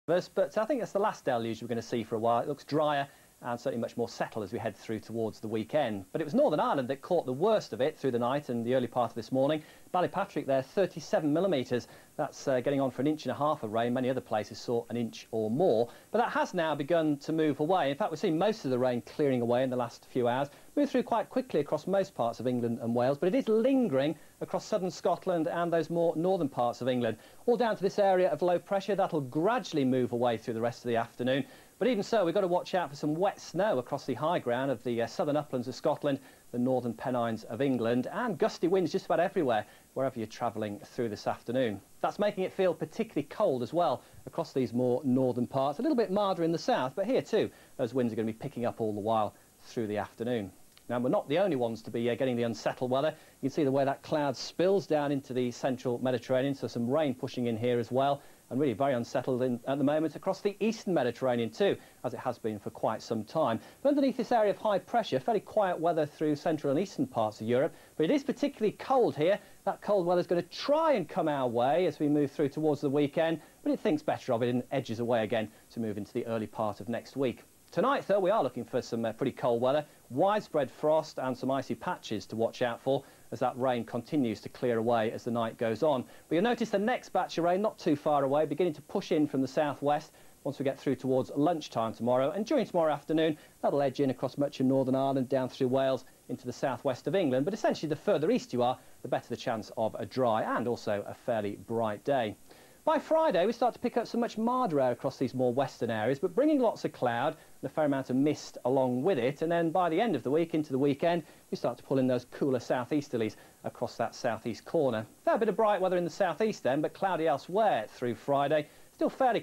But I think that's the last deluge we're going to see for a while. It looks drier and certainly much more settled as we head through towards the weekend. But it was Northern Ireland that caught the worst of it through the night and the early part of this morning. Ballypatrick there, 37 millimetres. That's getting on for 1.5 inches of rain. Many other places saw 1 inch or more. But that has now begun to move away. In fact, we've seen most of the rain clearing away in the last few hours. Moved through quite quickly across most parts of England and Wales, but it is lingering across southern Scotland and those more northern parts of England. All down to this area of low pressure. That'll gradually move away through the rest of the afternoon. But even so, we've got to watch out for some wet snow across the high ground of the southern uplands of Scotland, the northern Pennines of England, and gusty winds just about everywhere, wherever you're travelling through this afternoon. That's making it feel particularly cold as well across these more northern parts. A little bit milder in the south, but here too, those winds are going to be picking up all the while through the afternoon. Now, we're not the only ones to be getting the unsettled weather. You can see the way that cloud spills down into the central Mediterranean, so some rain pushing in here as well, and really very unsettled at the moment across the eastern Mediterranean too, as it has been for quite some time. But underneath this area of high pressure, fairly quiet weather through central and eastern parts of Europe, but it is particularly cold here. That cold weather is going to try and come our way as we move through towards the weekend, but it thinks better of it and edges away again to move into the early part of next week. Tonight, though, we are looking for some pretty cold weather, widespread frost and some icy patches to watch out for as that rain continues to clear away as the night goes on. But you'll notice the next batch of rain not too far away, beginning to push in from the southwest once we get through towards lunchtime tomorrow. And during tomorrow afternoon, that'll edge in across much of Northern Ireland, down through Wales, into the southwest of England. But essentially, the further east you are, the better the chance of a dry and also a fairly bright day. By Friday, we start to pick up some much milder air across these more western areas, but bringing lots of cloud and a fair amount of mist along with it. And then by the end of the week, into the weekend, we start to pull in those cooler southeasterlies across that southeast corner. Fair bit of bright weather in the southeast then, but cloudy elsewhere through Friday. Still fairly